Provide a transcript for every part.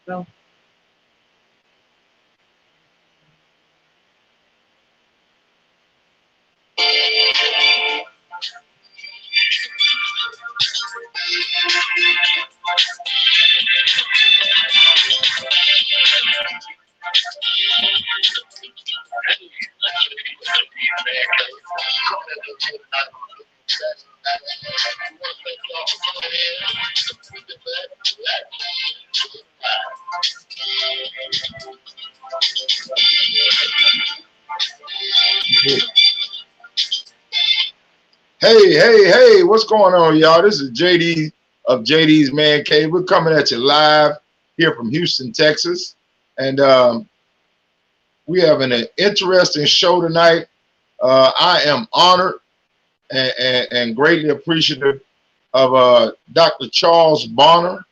No. Hey, what's going on, y'all? This is JD of JD's Man Cave. We're coming at you live here from Houston, Texas. And we have an interesting show tonight. I am honored and greatly appreciative of Dr. Charles Bonner,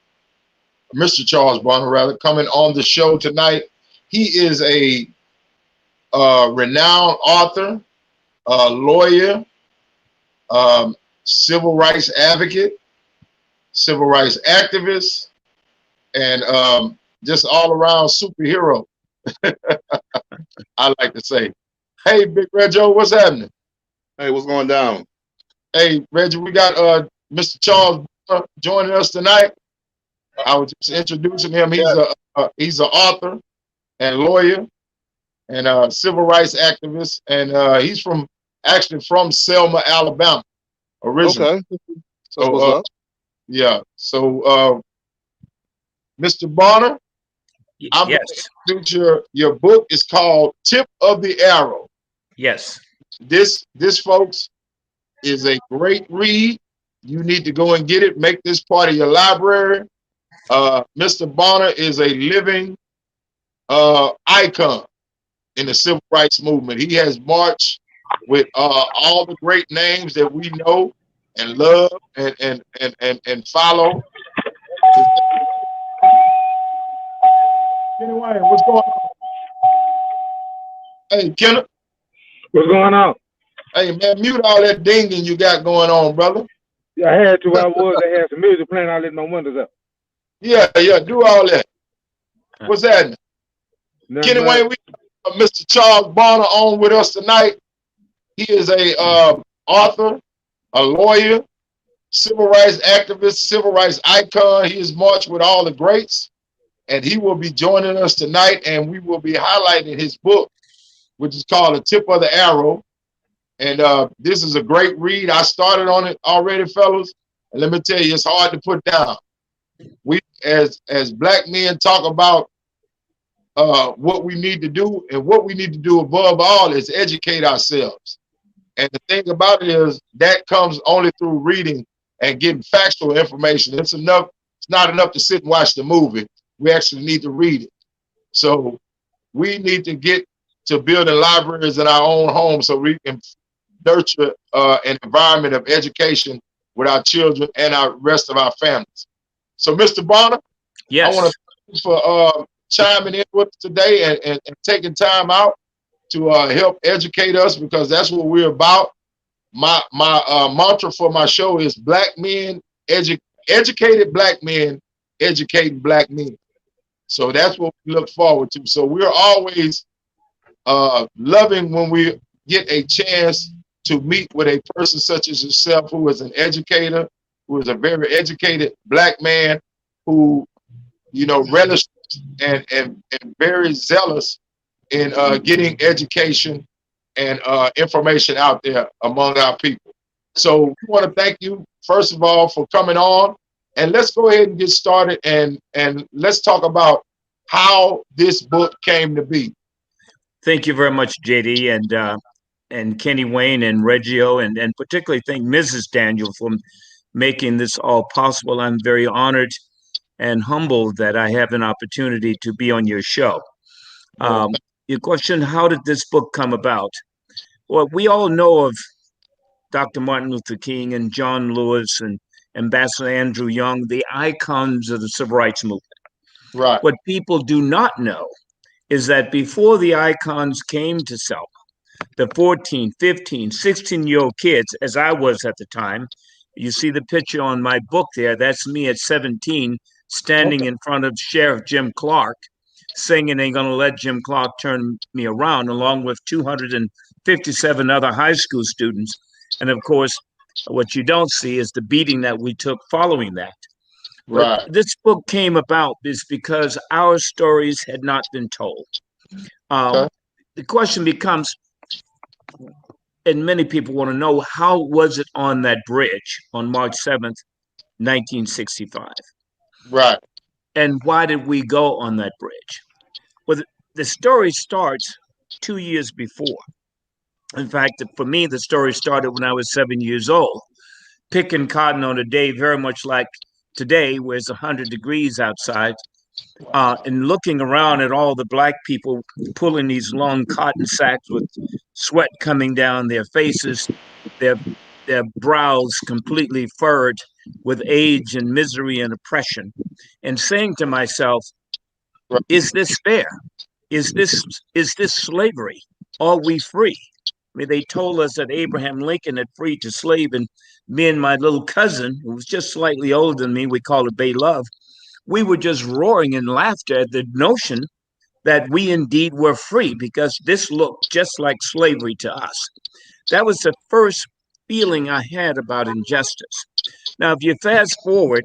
Mr. Charles Bonner, rather, coming on the show tonight. He is a renowned author, lawyer, civil rights advocate, civil rights activist, and just all around superhero. I like to say. Hey, Big Reggio, what's happening? Hey, what's going down? Hey, Reggie, we got Mr. Charles joining us tonight. I was just introducing him. He's an author and lawyer and a civil rights activist, and he's actually from Selma, Alabama, originally. Okay. So what's up? Yeah. So, Mr. Bonner, I'm Yes. going to introduce your book. Is called Tip of the Arrow. Yes. This, folks, is a great read. You need to go and get it. Make this part of your library. Mr. Bonner is a living icon in the civil rights movement. He has marched with all the great names that we know and love and follow. Anyway, what's going on? Hey, Kenneth. What's going on? Hey, man, mute all that dinging you got going on, brother. Yeah, I had to. I had some music playing. I lit my windows up. Yeah, do all that. What's that? Anyway, we have Mr. Charles Bonner on with us tonight. He is a author, a lawyer, civil rights activist, civil rights icon. He has marched with all the greats, and he will be joining us tonight, and we will be highlighting his book, which is called A Tip of the Arrow. And this is a great read. I started on it already, fellas, and let me tell you, it's hard to put down. We, as black men, talk about what we need to do, and what we need to do above all is educate ourselves. And the thing about it is that comes only through reading and getting factual information. It's not enough to sit and watch the movie. We actually need to read it. So we need to get to building libraries in our own homes so we can nurture an environment of education with our children and our rest of our families. So, Mr. Bonner, yes. I want to thank you for chiming in with us today and taking time out to help educate us, because that's what we're about. My mantra for my show is black men, educated black men, educating black men. So that's what we look forward to. So we're always loving when we get a chance to meet with a person such as yourself, who is an educator, who is a very educated black man, who, relishes and very zealous in getting education and information out there among our people. So we want to thank you, first of all, for coming on. And let's go ahead and get started, and let's talk about how this book came to be. Thank you very much, JD, and Kenny Wayne and Reggio, and particularly thank Mrs. Daniel for making this all possible. I'm very honored and humbled that I have an opportunity to be on your show. Your question, how did this book come about? Well, we all know of Dr. Martin Luther King and John Lewis and Ambassador Andrew Young, the icons of the civil rights movement. Right. What people do not know is that before the icons came to Selma, the 14, 15, 16-year-old kids, as I was at the time, you see the picture on my book there, that's me at 17, standing in front of Sheriff Jim Clark, singing "Ain't Gonna Let Jim Clark Turn Me Around," along with 257 other high school students. And of course, what you don't see is the beating that we took following that. Right. But this book came about is because our stories had not been told. Okay. The question becomes, and many people want to know, how was it on that bridge on March 7th, 1965? Right. And why did we go on that bridge? Well, the story starts 2 years before. In fact, for me, the story started when I was 7 years old, picking cotton on a day very much like today, where it's 100 degrees outside, and looking around at all the black people pulling these long cotton sacks with sweat coming down their faces, their brows completely furrowed with age and misery and oppression, and saying to myself, Right. is this fair? Is this slavery? Are we free? I mean, they told us that Abraham Lincoln had freed the slave, and me and my little cousin, who was just slightly older than me, we called her Bay Love, we were just roaring in laughter at the notion that we indeed were free, because this looked just like slavery to us. That was the first feeling I had about injustice. Now, if you fast forward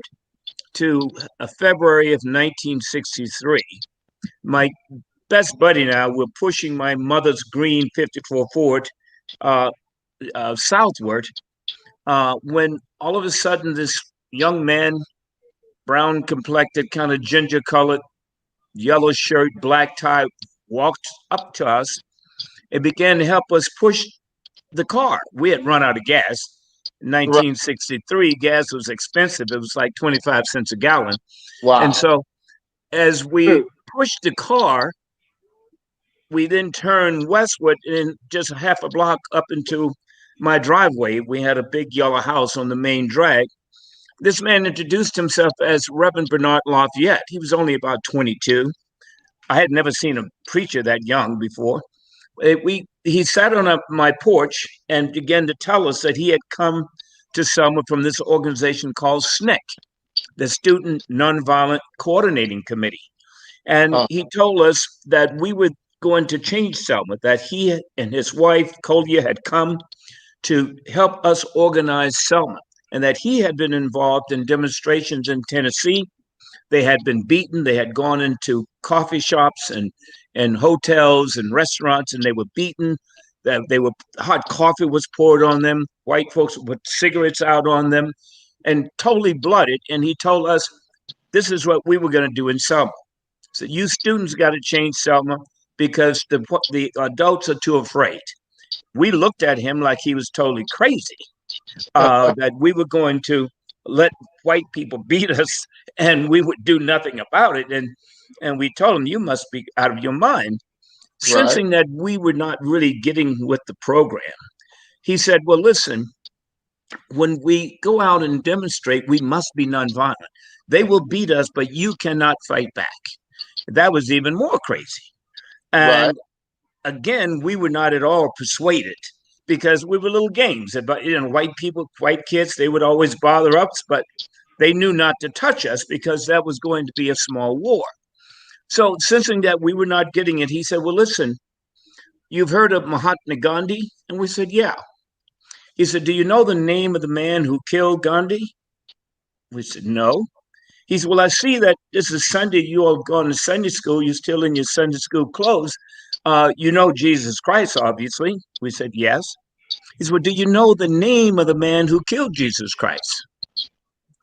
to February of 1963, my best buddy and I were pushing my mother's green 54 Ford southward, when all of a sudden this young man, brown complected, kind of ginger colored, yellow shirt, black tie, walked up to us and began to help us push the car. We had run out of gas. In 1963, gas was expensive. It was like 25 cents a gallon. Wow. And so as we pushed the car, we then turned westward and just half a block up into my driveway. We had a big yellow house on the main drag. This man introduced himself as Reverend Bernard Lafayette. He was only about 22. I had never seen a preacher that young before. He sat on my porch and began to tell us that he had come to Selma from this organization called SNCC, the Student Nonviolent Coordinating Committee. And he told us that we were going to change Selma, that he and his wife, Collier, had come to help us organize Selma, and that he had been involved in demonstrations in Tennessee. They had been beaten. They had gone into coffee shops and hotels and restaurants, and they were beaten. Hot coffee was poured on them. White folks would put cigarettes out on them, and totally blooded. And he told us, this is what we were going to do in Selma. So you students got to change Selma because the adults are too afraid. We looked at him like he was totally crazy, that we were going to let white people beat us and we would do nothing about it. And we told him, you must be out of your mind. Sensing that we were not really getting with the program, he said, well, listen, when we go out and demonstrate, we must be nonviolent. They will beat us, but you cannot fight back. That was even more crazy. And again, we were not at all persuaded, because we were little games. But white people, white kids, they would always bother us, but they knew not to touch us because that was going to be a small war. So sensing that we were not getting it, he said, well, listen, you've heard of Mahatma Gandhi? And we said, yeah. He said, do you know the name of the man who killed Gandhi? We said, no. He said, well, I see that this is Sunday. You all gone to Sunday school. You're still in your Sunday school clothes. You know Jesus Christ, obviously. We said, yes. He said, well, do you know the name of the man who killed Jesus Christ?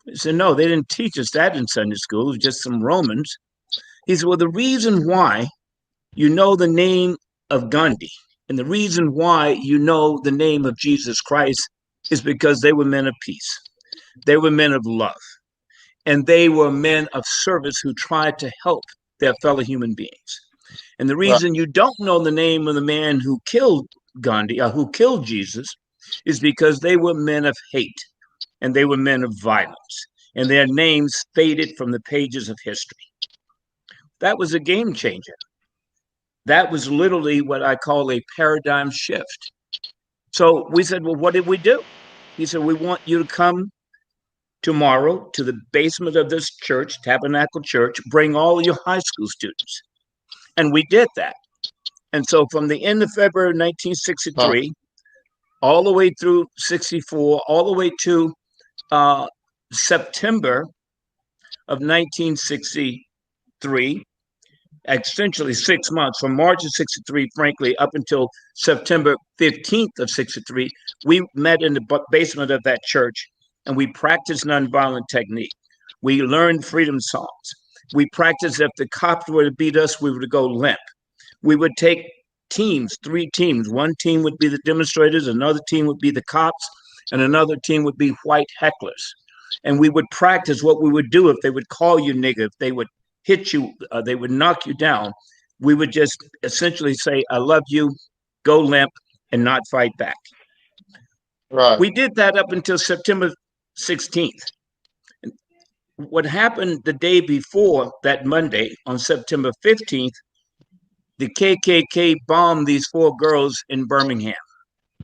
We said, no, they didn't teach us that in Sunday school. It was just some Romans. He said, well, the reason why you know the name of Gandhi and the reason why you know the name of Jesus Christ is because they were men of peace. They were men of love. And they were men of service who tried to help their fellow human beings. And the reason you don't know the name of the man who killed Gandhi, or who killed Jesus, is because they were men of hate and they were men of violence. And their names faded from the pages of history. That was a game changer. That was literally what I call a paradigm shift. So we said, well, what did we do? He said, we want you to come tomorrow to the basement of this church, Tabernacle Church, bring all your high school students. And we did that. And so from the end of February 1963, all the way through 64, all the way to September of 1963, essentially 6 months, from March of 63, frankly, up until September 15th of 63, we met in the basement of that church and we practiced nonviolent technique. We learned freedom songs. We practiced if the cops were to beat us, we were to go limp. We would take teams, 3 teams. One team would be the demonstrators, another team would be the cops, and another team would be white hecklers. And we would practice what we would do if they would call you nigger, if they would hit you, they would knock you down. We would just essentially say, I love you, go limp, and not fight back. Right. We did that up until September 16th. What happened the day before that Monday, on September 15th, the KKK bombed these 4 girls in Birmingham.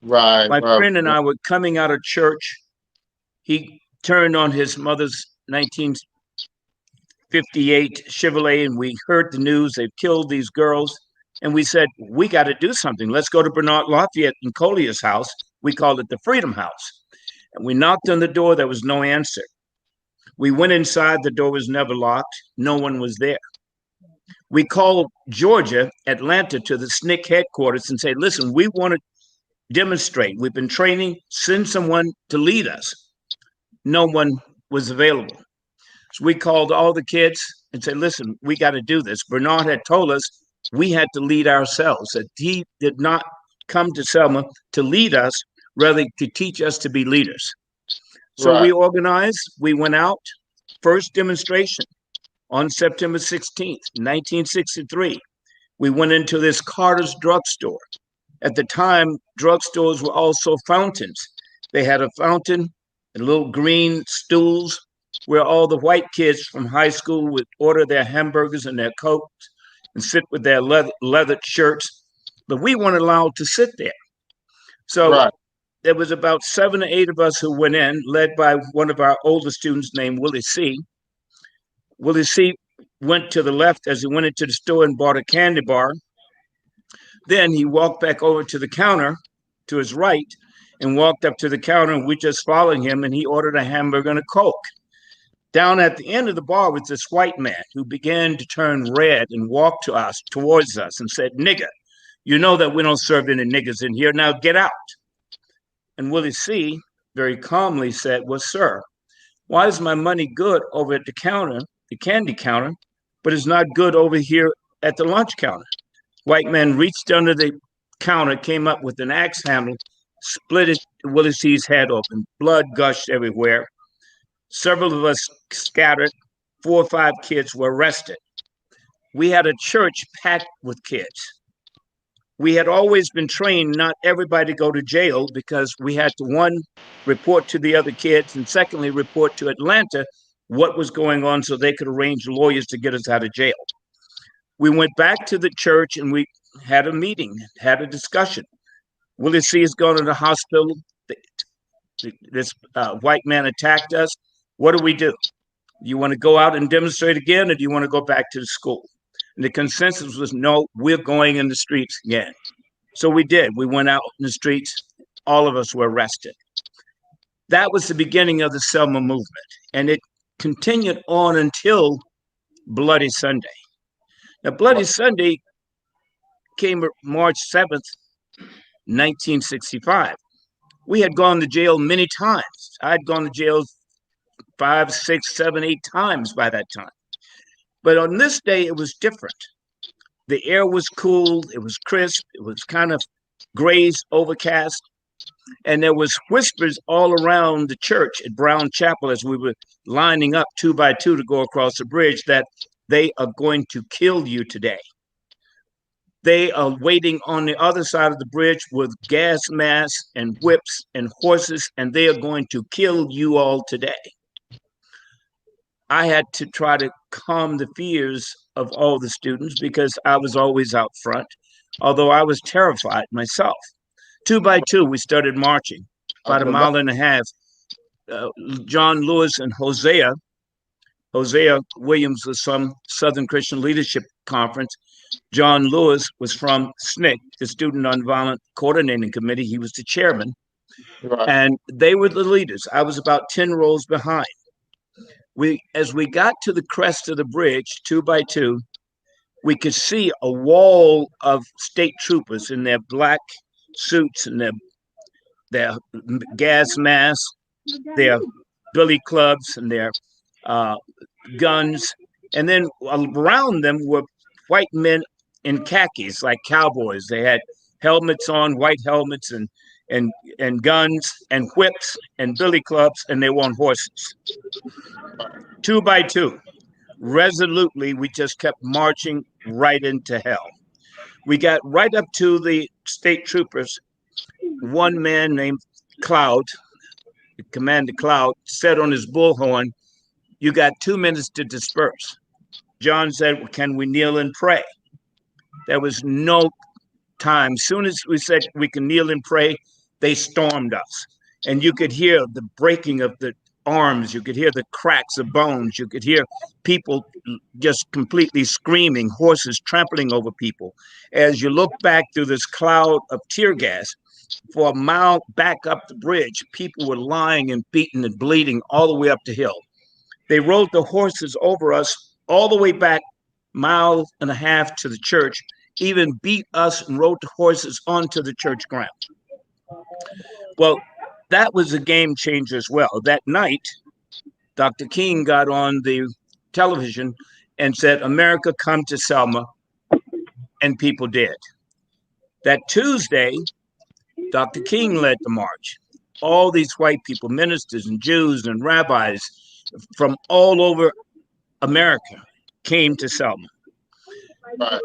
Right. My friend and I were coming out of church. He turned on his mother's 1958 Chevrolet, and we heard the news. They've killed these girls. And we said, we got to do something. Let's go to Bernard Lafayette and Collier's house. We called it the Freedom House. And we knocked on the door. There was no answer. We went inside. The door was never locked. No one was there. We called Georgia, Atlanta, to the SNCC headquarters and said, listen, we want to demonstrate. We've been training. Send someone to lead us. No one was available. So we called all the kids and said, listen, we got to do this. Bernard had told us we had to lead ourselves, that he did not come to Selma to lead us, rather to teach us to be leaders. So we organized. We went out. First demonstration on September 16th, 1963. We went into this Carter's drugstore. At the time, drugstores were also fountains. They had a fountain and little green stools where all the white kids from high school would order their hamburgers and their Cokes and sit with their leather shirts. But we weren't allowed to sit there. So there was about 7 or 8 of us who went in, led by one of our older students named Willie C. Willie C. went to the left as he went into the store and bought a candy bar. Then he walked back over to the counter to his right and walked up to the counter, and we just followed him, and he ordered a hamburger and a Coke. Down at the end of the bar was this white man who began to turn red and walk towards us and said, nigger, you know that we don't serve any niggers in here. Now get out. And Willie C. very calmly said, well, sir, why is my money good over at the counter, the candy counter, but it's not good over here at the lunch counter? White man reached under the counter, came up with an axe handle, split Willie C.'s head open. Blood gushed everywhere. Several of us scattered. 4 or 5 kids were arrested. We had a church packed with kids. We had always been trained not everybody to go to jail, because we had to, 1, report to the other kids, and secondly, report to Atlanta what was going on so they could arrange lawyers to get us out of jail. We went back to the church and we had a meeting, had a discussion. Willie C. is going to the hospital. This white man attacked us. What do? You want to go out and demonstrate again, or do you want to go back to the school? And the consensus was, no, we're going in the streets again. So we did. We went out in the streets. All of us were arrested. That was the beginning of the Selma movement. And it continued on until Bloody Sunday. Now, Bloody Sunday came March 7th, 1965. We had gone to jail many times. I'd gone to jail 5, 6, 7, 8 times by that time. But on this day, it was different. The air was cool. It was crisp. It was kind of gray, overcast. And there was whispers all around the church at Brown Chapel as we were lining up 2 by 2 to go across the bridge that they are going to kill you today. They are waiting on the other side of the bridge with gas masks and whips and horses, and they are going to kill you all today. I had to try to calm the fears of all the students because I was always out front, although I was terrified myself. 2 by 2, we started marching about a mile and a half. John Lewis and Hosea Williams was from Southern Christian Leadership Conference. John Lewis was from SNCC, the Student Nonviolent Coordinating Committee. He was the chairman. Right. And they were the leaders. I was about 10 rows behind. As we got to the crest of the bridge, 2 by 2, we could see a wall of state troopers in their black suits and their gas masks, their billy clubs, and their guns. And then around them were white men in khakis, like cowboys. They had helmets on, white helmets, and guns and whips and billy clubs, and they were on horses. 2 by 2. Resolutely, we just kept marching right into hell. We got right up to the state troopers. One man named Cloud, Commander Cloud, said on his bullhorn, "You got 2 minutes to disperse." John said, "Well, can we kneel and pray?" There was no time. As soon as we said we can kneel and pray, they stormed us. And you could hear the breaking of the arms. You could hear the cracks of bones. You could hear people just completely screaming, horses trampling over people. As you look back through this cloud of tear gas, for a mile back up the bridge, people were lying and beaten and bleeding all the way up the hill. They rode the horses over us all the way back, 1.5 miles to the church, even beat us and rode the horses onto the church ground. Well, that was a game changer as well. That night, Dr. King got on the television and said, "America, come to Selma," and people did. That Tuesday, Dr. King led the march. All these white people, ministers and Jews and rabbis from all over America came to Selma.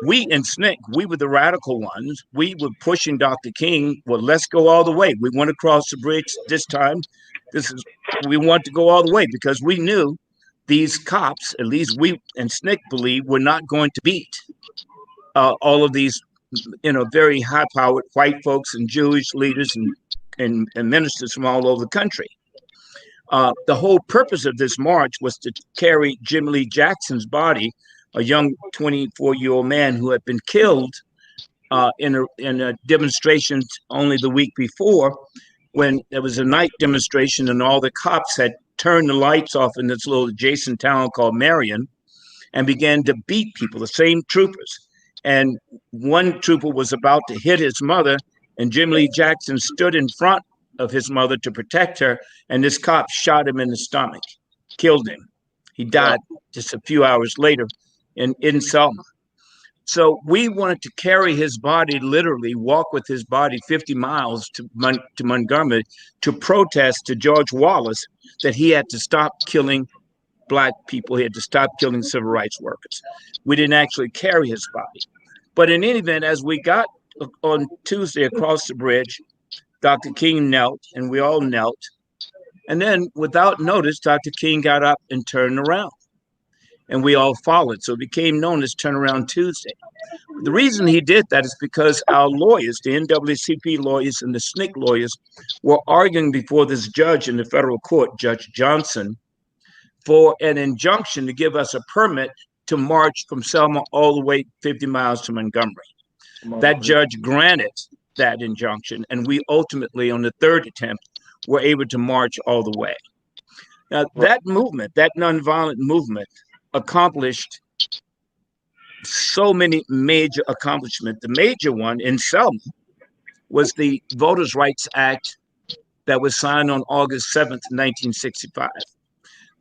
We in SNCC, we were the radical ones. We were pushing Dr. King. Well, let's go all the way. We want to cross the bridge this time. We want to go all the way because we knew these cops, at least we in SNCC believe, were not going to beat all of these, very high-powered white folks and Jewish leaders and ministers from all over the country. The whole purpose of this march was to carry Jim Lee Jackson's body, a young 24-year-old man who had been killed in a demonstration only the week before, when there was a night demonstration and all the cops had turned the lights off in this little adjacent town called Marion and began to beat people, the same troopers. And one trooper was about to hit his mother, and Jim Lee Jackson stood in front of his mother to protect her, and this cop shot him in the stomach, killed him. He died just a few hours later in Selma. So we wanted to carry his body, literally walk with his body 50 miles to Montgomery to protest to George Wallace that he had to stop killing Black people. He had to stop killing civil rights workers. We didn't actually carry his body. But in any event, as we got on Tuesday across the bridge, Dr. King knelt, and we all knelt. And then, without notice, Dr. King got up and turned around, and we all followed. So it became known as Turnaround Tuesday. The reason he did that is because our lawyers, the NAACP lawyers and the SNCC lawyers, were arguing before this judge in the federal court, Judge Johnson, for an injunction to give us a permit to march from Selma all the way 50 miles to Montgomery. That judge granted that injunction, and we ultimately, on the third attempt, were able to march all the way. Now, that movement, that nonviolent movement, accomplished so many major accomplishments. The major one in Selma was the Voters' Rights Act that was signed on August 7th, 1965.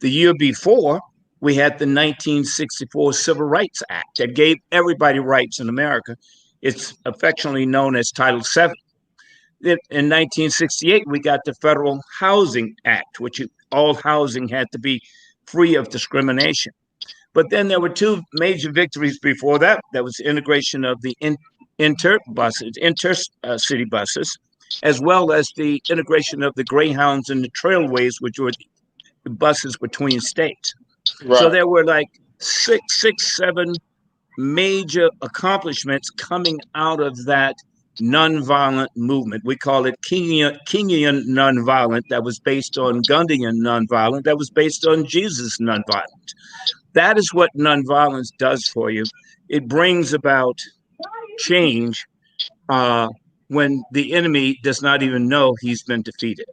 The year before, we had the 1964 Civil Rights Act that gave everybody rights in America. It's affectionately known as Title VII. In 1968, we got the Federal Housing Act, which all housing had to be free of discrimination. But then there were 2 major victories before that. That was the integration of the intercity buses, as well as the integration of the Greyhounds and the Trailways, which were the buses between states. Right. So there were like 6, 7 major accomplishments coming out of that nonviolent movement. We call it Kingian nonviolent. That was based on Gandhian nonviolent. That was based on Jesus nonviolent. That is what nonviolence does for you. It brings about change when the enemy does not even know he's been defeated.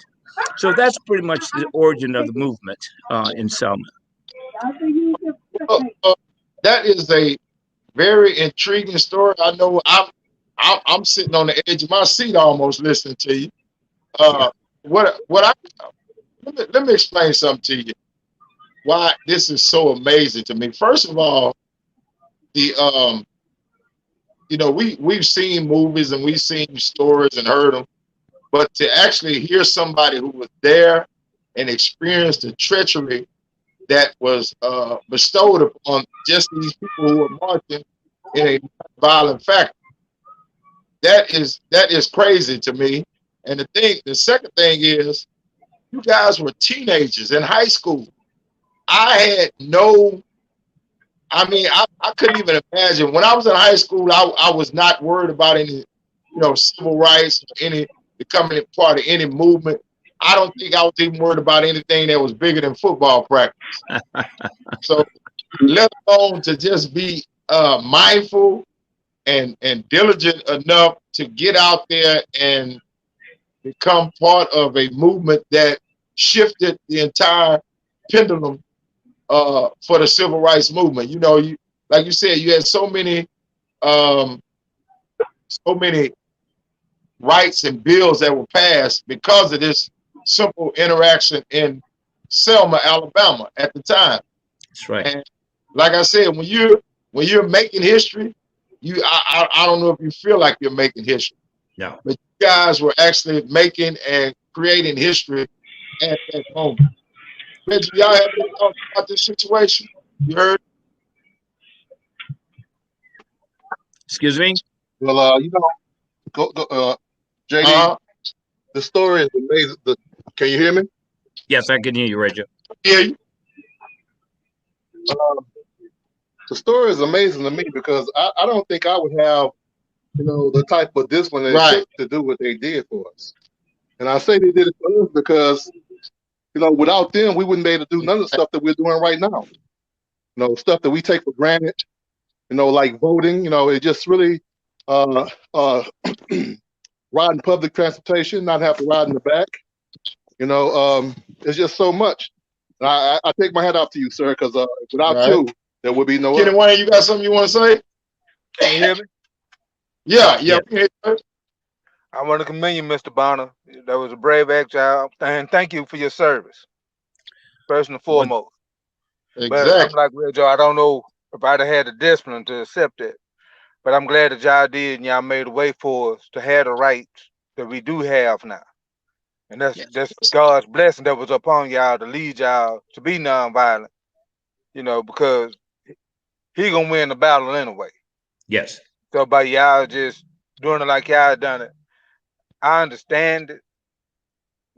So that's pretty much the origin of the movement in Selma. That is a very intriguing story. I know I'm sitting on the edge of my seat almost listening to you. Let me explain something to you. Why this is so amazing to me. First of all, the we've seen movies and we've seen stories and heard them, but to actually hear somebody who was there and experienced the treachery that was bestowed upon just these people who were marching in a violent fashion, that is crazy to me. And the second thing is, you guys were teenagers in high school. I couldn't even imagine. When I was in high school, I was not worried about any, civil rights, or any becoming a part of any movement. I don't think I was even worried about anything that was bigger than football practice. So let alone to just be mindful and diligent enough to get out there and become part of a movement that shifted the entire pendulum for the civil rights movement. You like you said, you had so many rights and bills that were passed because of this simple interaction in Selma, Alabama at the time. That's right. And like I said, when you're making history, I don't know if you feel like you're making history. No. But you guys were actually making and creating history at that moment. Reggie, y'all have any thoughts about this situation? You heard? Excuse me? Well, JD, the story is amazing. Can you hear me? Yes, I can hear you, Reggie. Hear you. The story is amazing to me because I don't think I would have, the type of discipline it took to do what they did for us. And I say they did it for us because, without them, we wouldn't be able to do none of the stuff that we're doing right now. Stuff that we take for granted, like voting, it just really riding public transportation, not have to ride in the back. It's just so much. And I take my hat off to you, sir, because without you, there would be no Kenny Wayne, you got something you want to say? Can you hear me? Yeah. I want to commend you, Mr. Bonner. That was a brave act, and thank you for your service, first and foremost. Exactly. But I'm like Red Joe, I don't know if I'd have had the discipline to accept it, but I'm glad that y'all did, and y'all made a way for us to have the rights that we do have now. And that's God's blessing that was upon y'all to lead y'all to be nonviolent, because he gonna win the battle anyway. Yes. So by y'all just doing it like y'all done it, I understand it,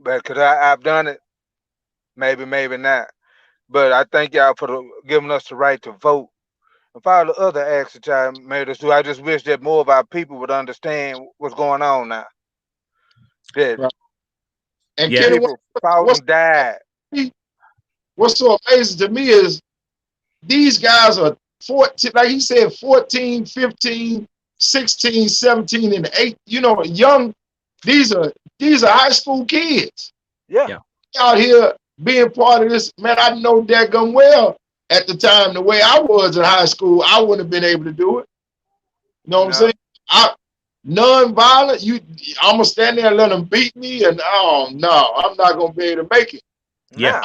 but because I've done it, maybe not. But I thank y'all for giving us the right to vote and for all the other acts that y'all made us do. I just wish that more of our people would understand what's going on now. That and people fought and died. What's so amazing to me is these guys are 14, like he said, 14, 15, 16, 17, and 8, young. These are high school kids. Yeah. Out here being part of this, man. I know daggum well at the time, the way I was in high school, I wouldn't have been able to do it. You know what I'm saying? Non-violent, I'm gonna stand there and let them beat me, and oh no, I'm not gonna be able to make it. Yeah.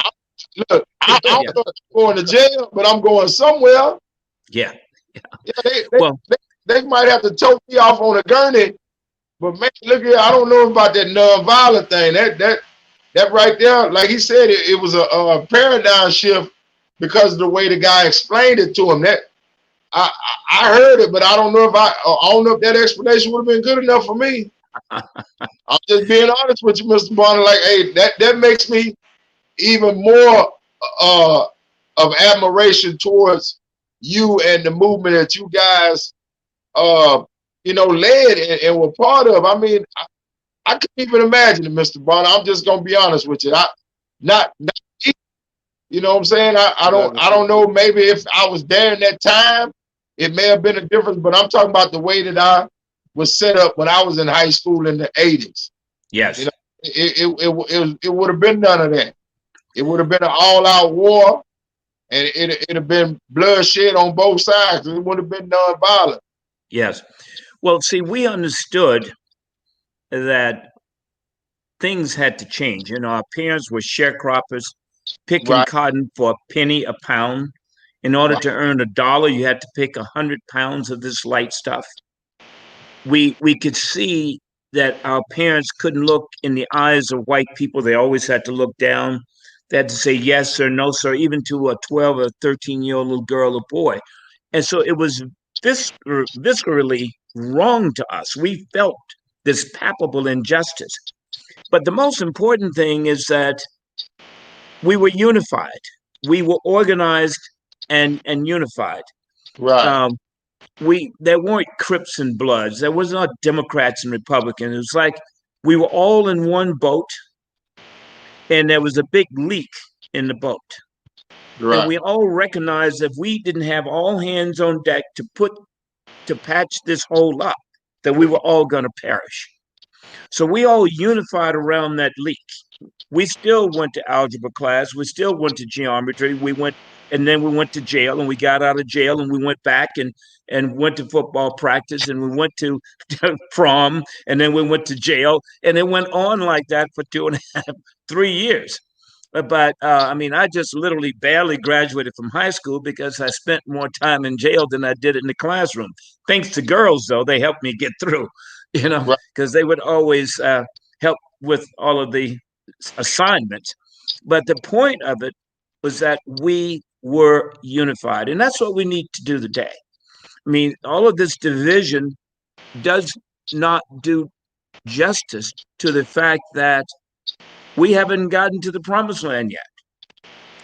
Look, I don't know if I'm going to jail, but I'm going somewhere. Yeah. They might have to tote me off on a gurney, but man, look here, I don't know about that non-violent thing. That right there, like he said, it was a paradigm shift because of the way the guy explained it to him. That I heard it, but I don't know if that explanation would have been good enough for me. I'm just being honest with you, Mr. Bonner. Like, hey, that makes me even more of admiration towards you and the movement that you guys led and were part of. I mean, I couldn't even imagine it, Mr. Bonner. I'm just gonna be honest with you. Not you know what I'm saying? I don't know. Maybe if I was there in that time, it may have been a difference. But I'm talking about the way that I was set up when I was in high school in the 80s. Yes. It would have been none of that. It would have been an all-out war, and it'd have been bloodshed on both sides. It would have been non-violent. Yes. Well, see, we understood that things had to change. Our parents were sharecroppers, picking cotton for a penny a pound. In order to earn $1, you had to pick 100 pounds of this light stuff. We could see that our parents couldn't look in the eyes of white people. They always had to look down. They had to say yes or no, sir, even to a 12 or 13-year-old little girl or boy. And so it was viscerally wrong to us. We felt this palpable injustice. But the most important thing is that we were unified. We were organized and unified. Right. There weren't Crips and Bloods. There was not Democrats and Republicans. It was like we were all in one boat, and there was a big leak in the boat. Right. And we all recognized that if we didn't have all hands on deck to patch this hole up, that we were all going to perish. So we all unified around that leak. We still went to algebra class. We still went to geometry. And then we went to jail, and we got out of jail, and we went back and went to football practice, and we went to prom, and then we went to jail, and it went on like that for 2.5, 3 years. But I just literally barely graduated from high school because I spent more time in jail than I did in the classroom. Thanks to girls, though, they helped me get through, because they would always help with all of the assignments. But the point of it was that we were unified, and that's what we need to do today. All of this division does not do justice to the fact that we haven't gotten to the promised land yet.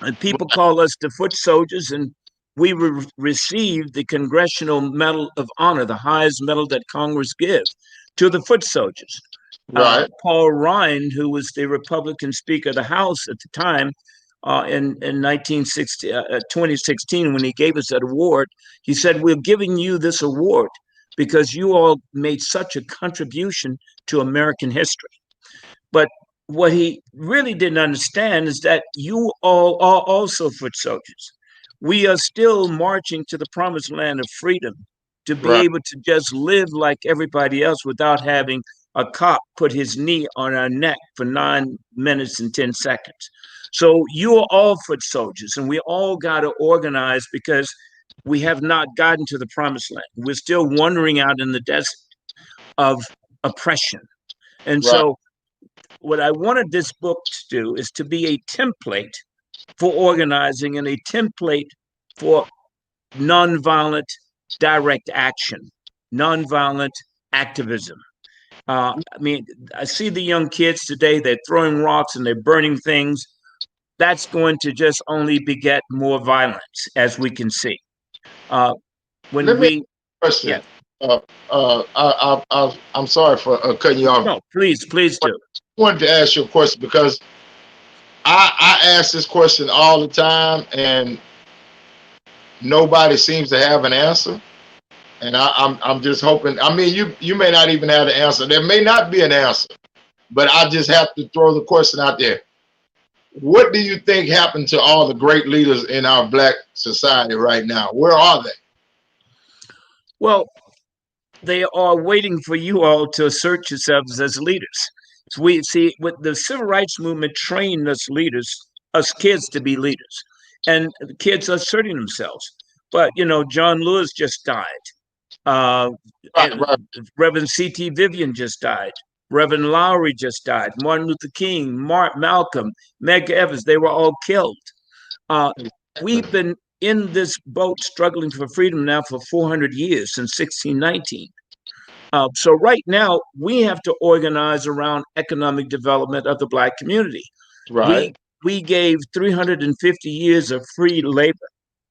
And people call us the foot soldiers, and we received the Congressional Medal of Honor, the highest medal that Congress gives to the foot soldiers. Right. Paul Ryan, who was the Republican Speaker of the House at the time, in 2016, when he gave us that award, he said, "We're giving you this award because you all made such a contribution to American history." But what he really didn't understand is that you all are also foot soldiers. We are still marching to the promised land of freedom, to be able to just live like everybody else without having a cop put his knee on our neck for 9 minutes and 10 seconds. So you are all foot soldiers, and we all got to organize because we have not gotten to the promised land. We're still wandering out in the desert of oppression. And so what I wanted this book to do is to be a template for organizing and a template for nonviolent direct action, nonviolent activism. I see the young kids today, they're throwing rocks and they're burning things. That's going to just only beget more violence, as we can see. Question. Yeah. I'm sorry for cutting you off. No, please do. I wanted to ask you a question because I ask this question all the time, and nobody seems to have an answer. And I'm just hoping. You may not even have the answer. There may not be an answer, but I just have to throw the question out there. What do you think happened to all the great leaders in our Black society right now? Where are they? Well, they are waiting for you all to assert yourselves as leaders. So we see with the civil rights movement trained us leaders, us kids, to be leaders, and the kids are asserting themselves. But John Lewis just died. Reverend C.T. Vivian just died. Reverend Lowry just died. Martin Luther King, Malcolm, Medgar Evers, they were all killed. We've been in this boat struggling for freedom now for 400 years, since 1619. So right now, we have to organize around economic development of the Black community. Right. We gave 350 years of free labor.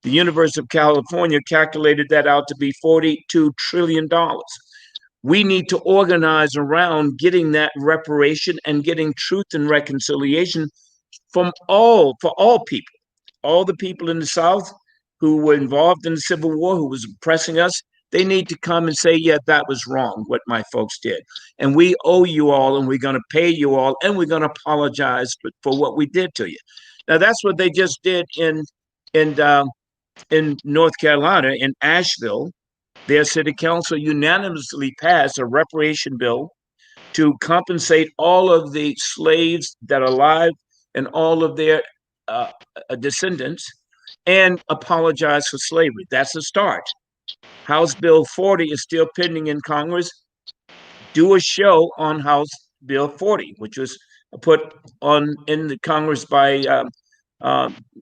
The University of California calculated that out to be $42 trillion. We need to organize around getting that reparation and getting truth and reconciliation for all people, all the people in the South who were involved in the Civil War, who was oppressing us. They need to come and say, yeah, that was wrong, what my folks did. And we owe you all, and we're going to pay you all, and we're going to apologize for what we did to you. Now, that's what they just did in North Carolina, in Asheville. Their city council unanimously passed a reparation bill to compensate all of the slaves that are alive and all of their descendants and apologize for slavery. That's a start. House Bill 40 is still pending in Congress. Do a show on House Bill 40, which was put on in the Congress by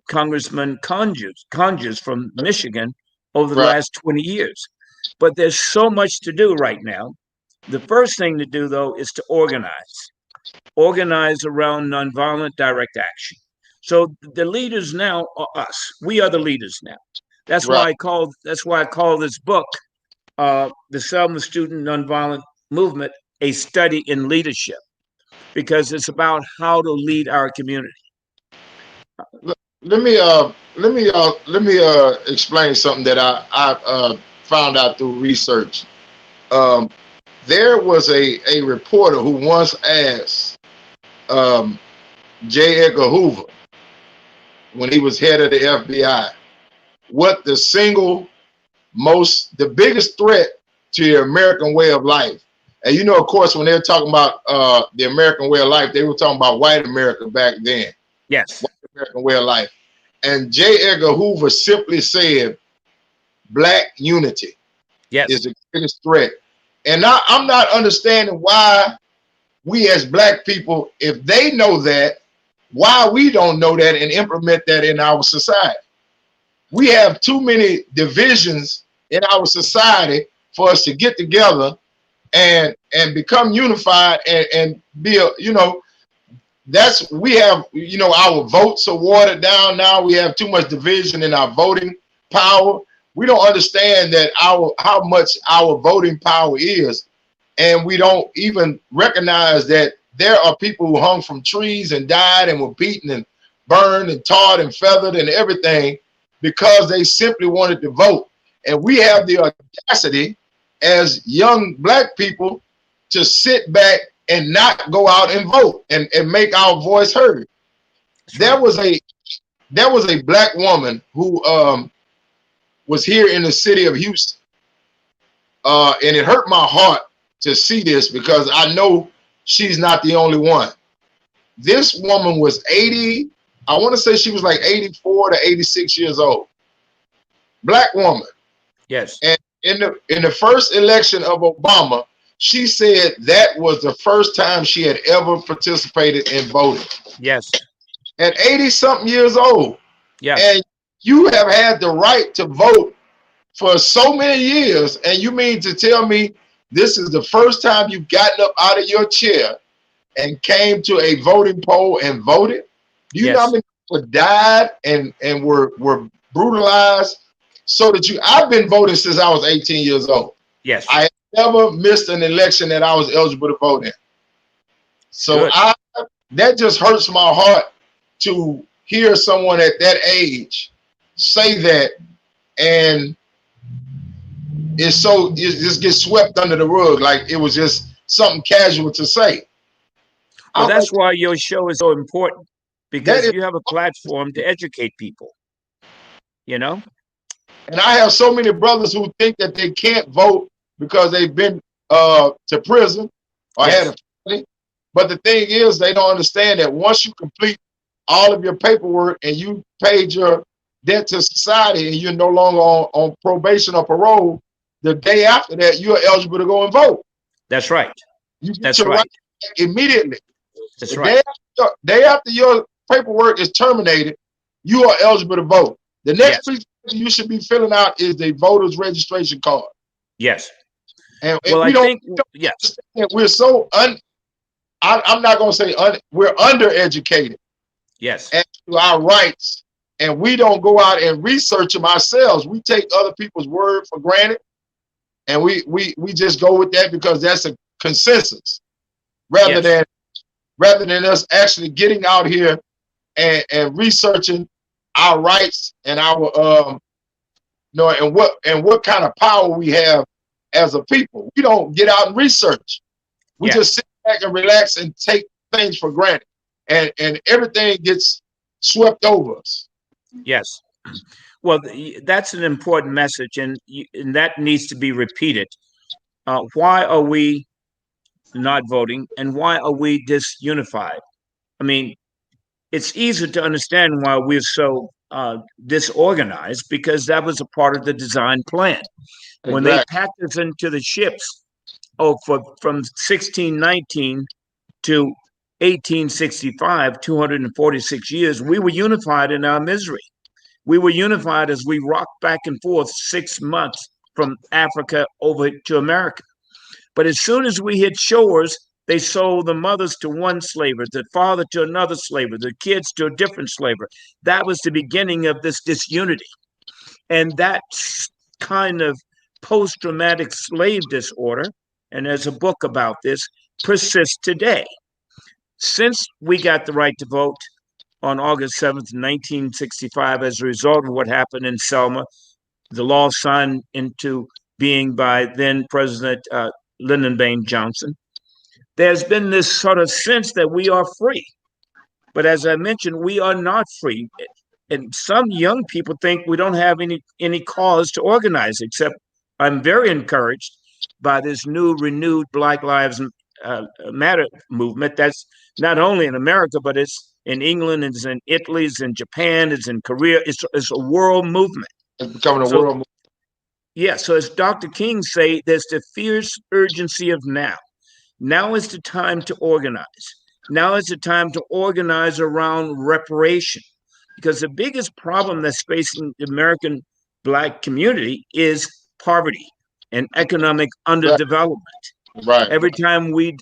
Congressman Conyers from Michigan over the last 20 years. But there's so much to do right now. The first thing to do, though, is to organize around nonviolent direct action. So the leaders now are us. We are the leaders now. That's why I call this book, The Selma Student Nonviolent Movement, a study in leadership, because it's about how to lead our community. Let me explain something that I found out through research. There was a reporter who once asked J. Edgar Hoover, when he was head of the FBI, what the biggest threat to the American way of life. And you know, of course, when they were talking about the American way of life, they were talking about white America back then. Yes. White American way of life. And J. Edgar Hoover simply said, Black unity is the biggest threat. And now I'm not understanding why we as Black people, if they know that, why we don't know that and implement that in our society. We have too many divisions in our society for us to get together and become unified and be we have, our votes are watered down now. We have too much division in our voting power. We don't understand that how much our voting power is. And we don't even recognize that there are people who hung from trees and died and were beaten and burned and tarred and feathered and everything because they simply wanted to vote. And we have the audacity as young Black people to sit back and not go out and vote and make our voice heard. There was a Black woman who was here in the city of Houston. And it hurt my heart to see this because I know she's not the only one. This woman was 80, I want to say she was like 84 to 86 years old. Black woman. Yes. And in the first election of Obama, she said that was the first time she had ever participated in voting. Yes. At 80-something years old. Yeah. And you have had the right to vote for so many years, and you mean to tell me this is the first time you've gotten up out of your chair and came to a voting poll and voted? Do you know how many people died and were brutalized so that I've been voting since I was 18 years old. Yes. I never missed an election that I was eligible to vote in. So that just hurts my heart to hear someone at that age say that, and it just gets swept under the rug like it was just something casual to say. Well, that's why your show is so important, because you have a platform to educate people, And I have so many brothers who think that they can't vote because they've been to prison or had a family. But the thing is, they don't understand that once you complete all of your paperwork and you paid your debt to society and you're no longer on probation or parole, the day after that, you're eligible to go and vote. That's right. You get your right immediately. That's the right. Day after your paperwork is terminated, you are eligible to vote. The next piece you should be filling out is the voter's registration card. Yes. And well, we we're so I'm not going to say we're undereducated. Yes. As to our rights, and we don't go out and research them ourselves. We take other people's word for granted, and we just go with that because that's a consensus, rather than us actually getting out here and researching our rights and our and what kind of power we have as a people. We don't get out and research. We just sit back and relax and take things for granted, and everything gets swept over us. Yes. Well, that's an important message, and that needs to be repeated. Why are we not voting, and why are we disunified? I mean, it's easy to understand why we're so disorganized, because that was a part of the design plan. Exactly. When they packed us into the ships, from 1619 to 1865, 246 years, we were unified in our misery. We were unified as we rocked back and forth 6 months from Africa over to America. But as soon as we hit shores, they sold the mothers to one slaver, the father to another slaver, the kids to a different slaver. That was the beginning of this disunity. And that kind of post-traumatic slave disorder, and there's a book about this, persists today. Since we got the right to vote on August 7th, 1965, as a result of what happened in Selma, the law signed into being by then President Lyndon Baines Johnson, there's been this sort of sense that we are free. But as I mentioned, we are not free. And some young people think we don't have any cause to organize, except I'm very encouraged by this new renewed Black Lives Matter movement. That's not only in America, but it's in England, it's in Italy, it's in Japan, it's in Korea. It's a world movement. It's becoming a world movement. Yeah, so as Dr. King say, there's the fierce urgency of now. Now is the time to organize. Now is the time to organize around reparation. Because the biggest problem that's facing the American Black community is poverty and economic underdevelopment. Right. Every time we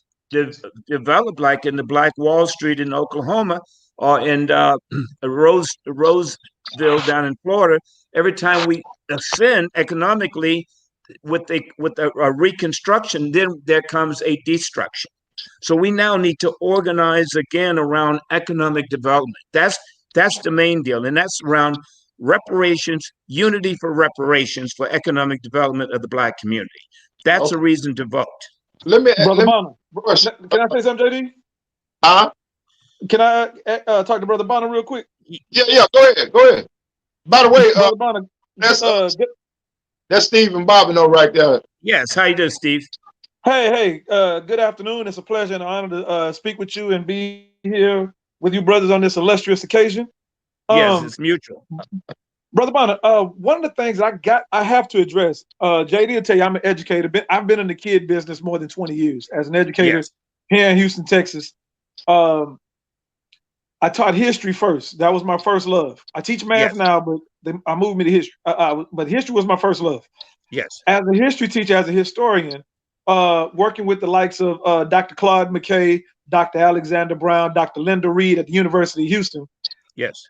develop, like in the Black Wall Street in Oklahoma or in Roseville down in Florida, every time we ascend economically with a reconstruction, then there comes a destruction. So we now need to organize again around economic development. That's the main deal, and that's around reparations, unity for reparations for economic development of the Black community. That's a reason to vote. Brother Bonner, can I say something, JD? Can I talk to Brother Bonner real quick? Yeah. Go ahead. By the way, Brother Bonner, that's Steve and Bobineau right there. Yes, how you doing, Steve? Hey, good afternoon. It's a pleasure and an honor to speak with you and be here with you brothers on this illustrious occasion. Yes, it's mutual. Brother Bonner, one of the things I have to address, JD will tell you I'm an educator. I've been in the kid business more than 20 years as an educator here in Houston, Texas. I taught history first. That was my first love. I teach math now, but I moved me to history. But history was my first love. Yes. As a history teacher, as a historian, working with the likes of Dr. Claude McKay, Dr. Alexander Brown, Dr. Linda Reed at the University of Houston. Yes.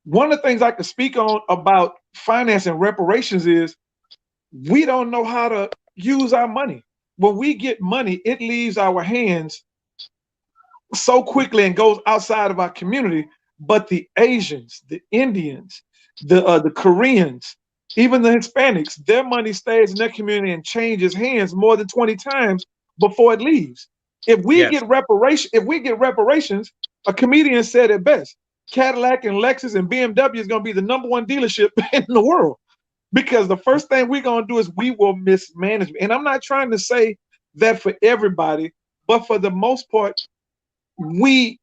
One of the things I can speak on about finance and reparations is we don't know how to use our money. When we get money, it leaves our hands so quickly and goes outside of our community. But the Asians, the Indians, the Koreans, even the Hispanics, their money stays in their community and changes hands more than 20 times before it leaves. If we get reparations, a comedian said it best: Cadillac and Lexus and BMW is going to be the #1 dealership in the world, because the first thing we're going to do is we will mismanage. And I'm not trying to say that for everybody, but for the most part, we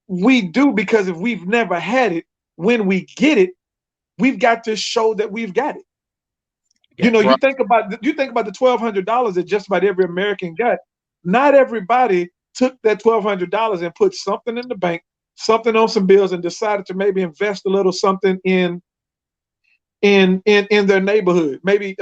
do, because if we've never had it, when we get it, we've got to show that we've got it. You know, you think about the $1,200 that just about every American got. Not everybody took that $1,200 and put something in the bank, something on some bills, and decided to maybe invest a little something in their neighborhood. Maybe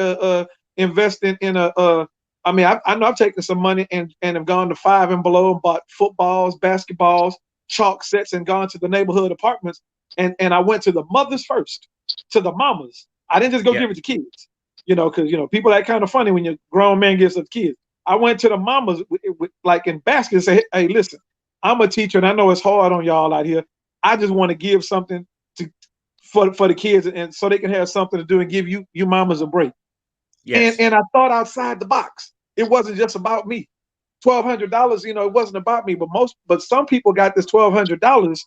invest in a. I mean, I know I've taken some money and have gone to Five and Below and bought footballs, basketballs, chalk sets, and gone to the neighborhood apartments. And I went to the mothers first, to the mamas. I didn't just go give it to kids. because people act kind of funny when your grown man gets up kids. I went to the mamas with like in baskets and say, hey, listen, I'm a teacher and I know it's hard on y'all out here. I just want to give something for the kids and so they can have something to do and give you mamas a break. Yes. And I thought outside the box. It wasn't just about me. $1,200, it wasn't about me, but some people got this $1,200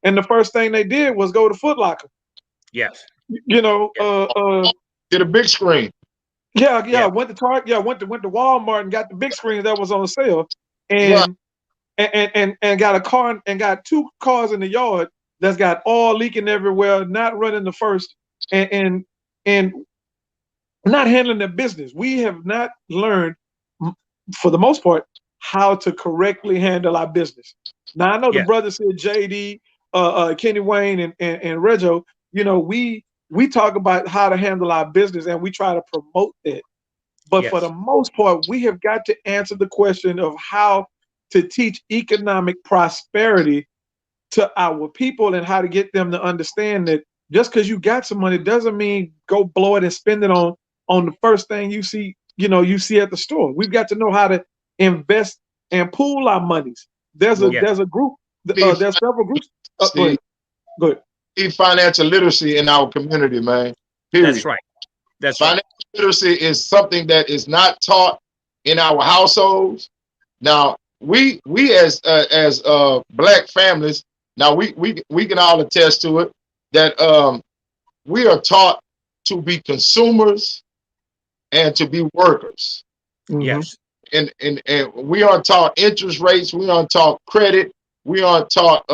and the first thing they did was go to Foot Locker. Yes. Get a big screen. Yeah. Went to Target. Yeah, went to Walmart and got the big screen that was on sale, and got a car and got 2 cars in the yard that's got oil leaking everywhere, not running the first, and not handling their business. We have not learned, for the most part, how to correctly handle our business. Now I know the brothers said JD, Kenny Wayne, and Rego. We talk about how to handle our business and we try to promote that. But for the most part, we have got to answer the question of how to teach economic prosperity to our people and how to get them to understand that just because you got some money doesn't mean go blow it and spend it on the first thing you see, you see at the store. We've got to know how to invest and pool our monies. There's a group, there's several groups. Go ahead. Financial literacy in our community, man. Period. That's right. Financial literacy is something that is not taught in our households. Now, we as Black families, now we can all attest to it that we are taught to be consumers and to be workers. Yes. And we aren't taught interest rates. We aren't taught credit. We aren't taught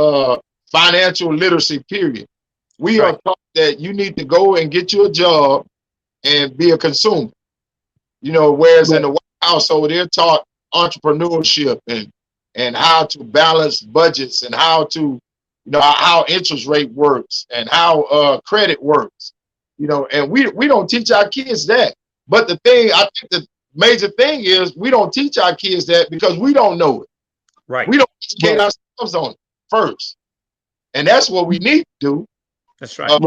financial literacy, period. We are taught that you need to go and get you a job and be a consumer. Whereas in the White household, they're taught entrepreneurship and how to balance budgets and how to, how interest rate works and how credit works. And we don't teach our kids that. But I think the major thing is we don't teach our kids that because we don't know it. Right. We don't educate ourselves on it first. And that's what we need to do. That's right. As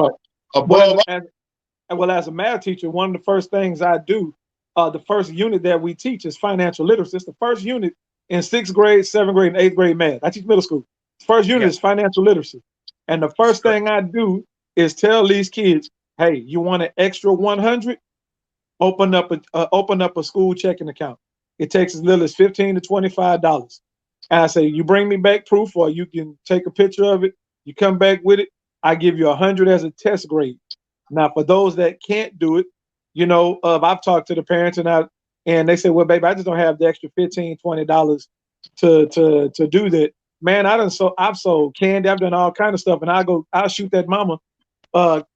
a math teacher, one of the first things I do, the first unit that we teach is financial literacy. It's the first unit in 6th grade, 7th grade, and 8th grade math. I teach middle school. The first unit is financial literacy. And the first thing I do is tell these kids, hey, you want an extra 100? Open up a school checking account. It takes as little as $15 to $25. And I say, you bring me back proof, or you can take a picture of it. You come back with it. I give you 100 as a test grade. Now, for those that can't do it, I've talked to the parents and they say, well, baby, I just don't have the extra $15, $20 to do that. Man, I've sold candy. I've done all kind of stuff, and I'll shoot that mama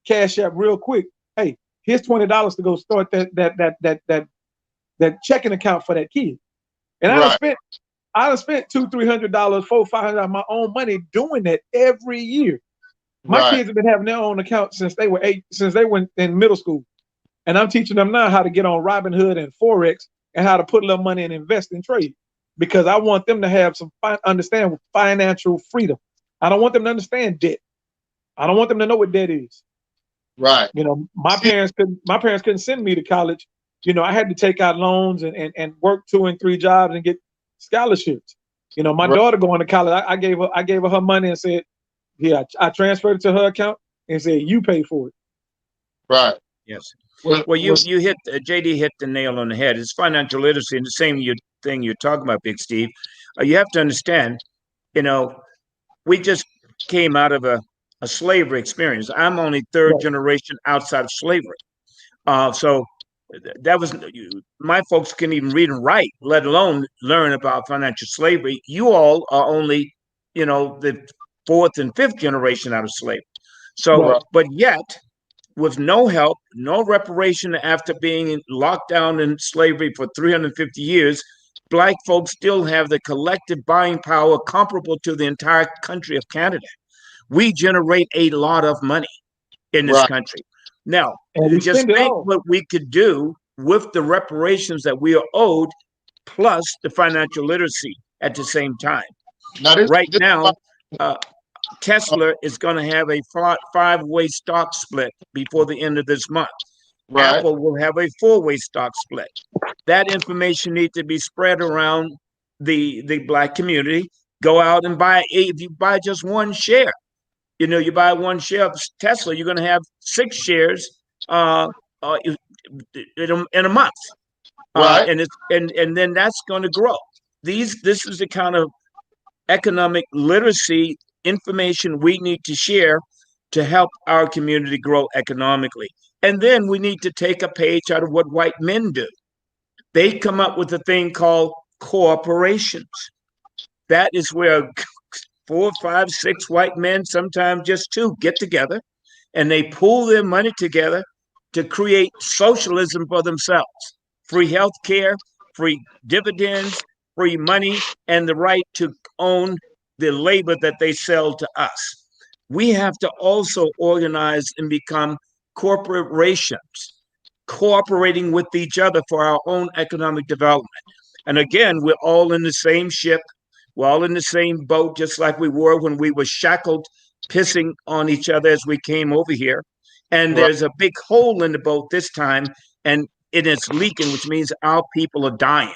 cash app real quick. Hey, here's $20 to go start that checking account for that kid. And I done spent $200-$300, $400-$500 of my own money doing that every year. My kids have been having their own account since they were in middle school. And I'm teaching them now how to get on Robinhood and Forex and how to put a little money and invest in trade. Because I want them to have understand financial freedom. I don't want them to understand debt. I don't want them to know what debt is. Right. My parents couldn't send me to college. I had to take out loans and work 2 and 3 jobs and get scholarships. My daughter going to college, I gave her her money and said, yeah, I transferred it to her account and said, you pay for it. Right. Yes. Well, you hit JD hit the nail on the head. It's financial literacy, and the same thing you're talking about, Big Steve. You have to understand, we just came out of a slavery experience. I'm only 3rd generation outside of slavery. So that was, my folks couldn't even read and write, let alone learn about financial slavery. You all are only, the 4th and 5th generation out of slavery. So, but yet, with no help, no reparation after being locked down in slavery for 350 years, Black folks still have the collective buying power comparable to the entire country of Canada. We generate a lot of money in this country. Now, just think what we could do with the reparations that we are owed, plus the financial literacy at the same time. Now, Tesla is going to have a 5-way stock split before the end of this month. Right. Apple will have a four-way stock split. That information needs to be spread around the black community. Go out and buy, if you buy just one share, you buy one share of Tesla, you're going to have 6 shares in a month, Right. and then that's going to grow. This is the kind of economic literacy information we need to share to help our community grow economically. And then we need to take a page out of what white men do. They come up with a thing called corporations. That is where 4, 5, 6 white men, sometimes just 2, get together and they pool their money together to create socialism for themselves. Free health care, free dividends, free money, and the right to own the labor that they sell to us. We have to also organize and become corporations, cooperating with each other for our own economic development. And again, we're all in the same ship. We're all in the same boat, just like we were when we were shackled, pissing on each other as we came over here. And there's a big hole in the boat this time, and it is leaking, which means our people are dying.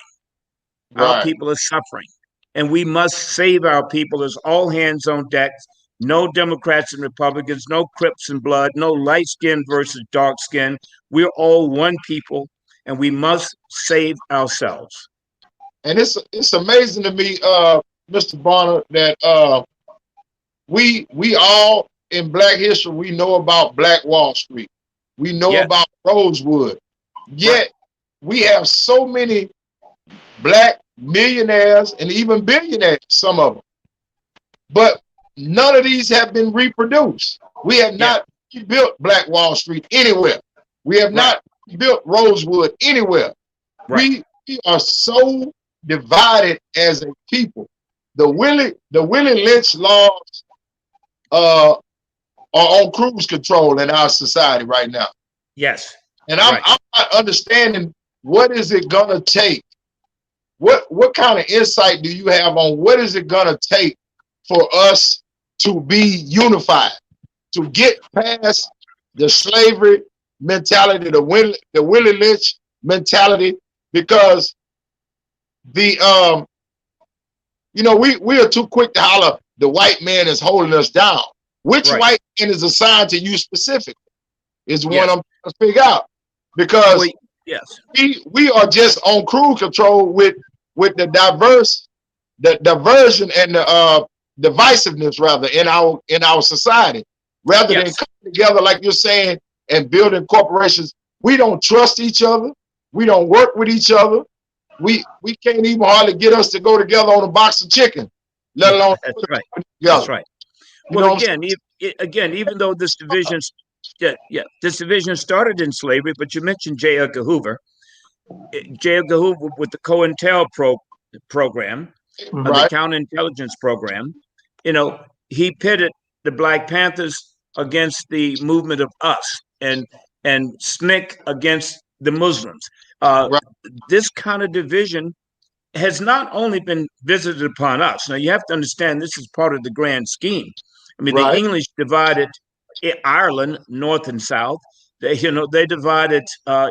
Our people are suffering. And we must save our people. There's all hands on deck. No Democrats and Republicans, no Crips and blood, no light skin versus dark skin. We're all one people, and we must save ourselves. And it's amazing to me, Mr. Bonner, that we all in Black history, we know about Black Wall Street. We know about Rosewood. Yet we have so many Black millionaires and even billionaires, some of them. But none of these have been reproduced. We have not built Black Wall Street anywhere. We have not built Rosewood anywhere. We are so divided as a people. The Willie Lynch laws are on cruise control in our society right now. Yes. And I'm not understanding, what is it gonna take? What kind of insight do you have on what is it gonna take for us to be unified, to get past the slavery mentality, the Willie Lynch mentality? Because we are too quick to holler, the white man is holding us down. Which white man is assigned to you specifically is what I'm trying to figure out. Because we are just on cruise control with the diversion and the divisiveness rather in our society, rather than coming together like you're saying and building corporations. We don't trust each other. We don't work with each other. We can't even hardly get us to go together on a box of chicken, let alone That's right. Well, again, even though this division started in slavery, but you mentioned J. Edgar Hoover. J. Edgar Hoover with the COINTEL program, the counterintelligence program, he pitted the Black Panthers against the movement of us, and SNCC against the Muslims. This kind of division has not only been visited upon us. Now, you have to understand this is part of the grand scheme. I mean, the English divided Ireland north and south. They divided